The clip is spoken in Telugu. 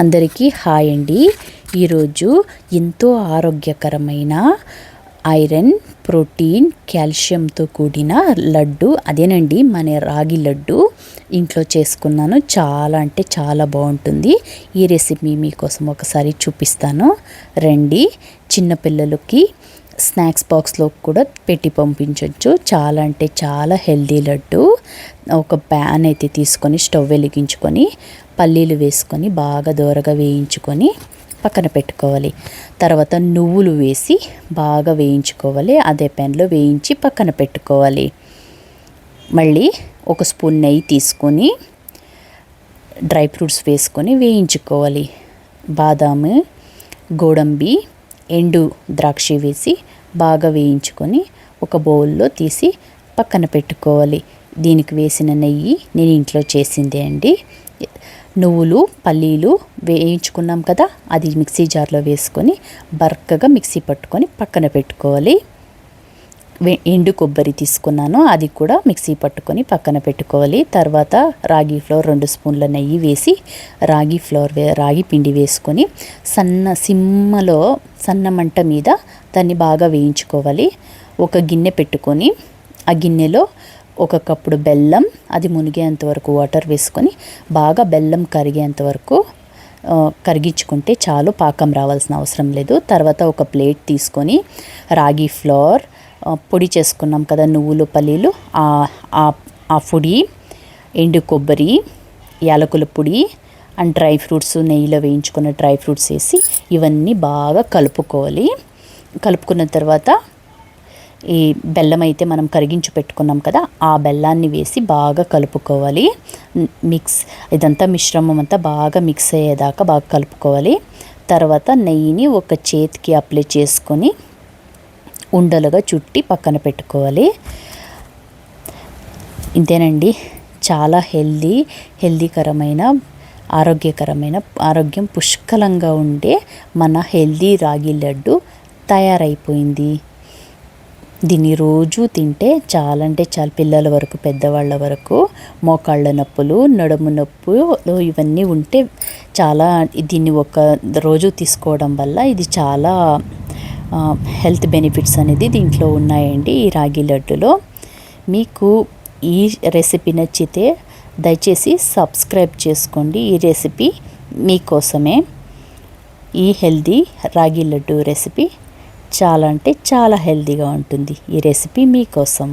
అందరికీ హాయ్ అండి. ఈరోజు ఎంతో ఆరోగ్యకరమైన ఐరన్, ప్రోటీన్, కాల్షియంతో కూడిన లడ్డు, అదేనండి మన రాగి లడ్డు ఇంట్లో చేసుకున్నాను. చాలా అంటే చాలా బాగుంటుంది. ఈ రెసిపీ మీకోసం ఒకసారి చూపిస్తాను రండి. చిన్నపిల్లలకి స్నాక్స్ బాక్స్లో కూడా పెట్టి పంపించవచ్చు. చాలా అంటే చాలా హెల్దీ లడ్డు. ఒక ప్యాన్ అయితే తీసుకొని స్టవ్ వెలిగించుకొని పల్లీలు వేసుకొని బాగా దోరగా వేయించుకొని పక్కన పెట్టుకోవాలి. తర్వాత నువ్వులు వేసి బాగా వేయించుకోవాలి. అదే ప్యాన్లో వేయించి పక్కన పెట్టుకోవాలి. మళ్ళీ ఒక స్పూన్ నెయ్యి తీసుకొని డ్రై ఫ్రూట్స్ వేసుకొని వేయించుకోవాలి. బాదాము, గోడంబి, ఎండు ద్రాక్ష వేసి బాగా వేయించుకొని ఒక బౌల్లో తీసి పక్కన పెట్టుకోవాలి. దీనికి వేసిన నెయ్యి నేను ఇంట్లో చేసిందే అండి. నువ్వులు, పల్లీలు వేయించుకున్నాం కదా, అది మిక్సీ జార్లో వేసుకొని బరకగా మిక్సీ పట్టుకొని పక్కన పెట్టుకోవాలి. ఎండు కొబ్బరి తీసుకున్నాను, అది కూడా మిక్సీ పట్టుకొని పక్కన పెట్టుకోవాలి. తర్వాత రాగి ఫ్లోర్ 2 స్పూన్ల నెయ్యి వేసి రాగి పిండి వేసుకొని సిమ్మలో సన్న మంట మీద దాన్ని బాగా వేయించుకోవాలి. ఒక గిన్నె పెట్టుకొని ఆ గిన్నెలో 1 కప్పుడు బెల్లం, అది మునిగేంత వరకు వాటర్ వేసుకొని బాగా బెల్లం కరిగేంత వరకు కరిగించుకుంటే చాలు, పాకం రావాల్సిన అవసరం లేదు. తర్వాత ఒక ప్లేట్ తీసుకొని రాగి ఫ్లోర్, పొడి చేసుకున్నాం కదా నువ్వులు, పల్లీలు, ఆ పొడి, ఎండు కొబ్బరి, యాలకుల పొడి అండ్ డ్రై ఫ్రూట్స్, నెయ్యిలో వేయించుకున్న డ్రై ఫ్రూట్స్ వేసి ఇవన్నీ బాగా కలుపుకోవాలి. కలుపుకున్న తర్వాత ఈ బెల్లం అయితే మనం కరిగించి పెట్టుకున్నాం కదా, ఆ బెల్లాన్ని వేసి బాగా కలుపుకోవాలి. ఇదంతా మిశ్రమం అంతా బాగా మిక్స్ అయ్యేదాకా బాగా కలుపుకోవాలి. తర్వాత నెయ్యిని ఒక చేతికి అప్లై చేసుకొని ఉండలుగా చుట్టి పక్కన పెట్టుకోవాలి. ఇంతేనండి, చాలా హెల్దీకరమైన ఆరోగ్యం పుష్కలంగా ఉండే మన హెల్దీ రాగి లడ్డు తయారైపోయింది. దీన్ని రోజు తింటే చాలా అంటే చాలా, పిల్లల వరకు పెద్దవాళ్ళ వరకు మోకాళ్ళ నొప్పులు, నడుము నొప్పులు ఇవన్నీ ఉంటే చాలా, దీన్ని ఒక రోజు తీసుకోవడం వల్ల ఇది చాలా హెల్త్ బెనిఫిట్స్ అనేది దీంట్లో ఉన్నాయండి ఈ రాగి లడ్డులో. మీకు ఈ రెసిపీ నచ్చితే దయచేసి సబ్స్క్రైబ్ చేసుకోండి. ఈ రెసిపీ మీకోసమే. ఈ హెల్దీ రాగి లడ్డు రెసిపీ చాలా అంటే చాలా హెల్దీగా ఉంటుంది. ఈ రెసిపీ మీకోసం.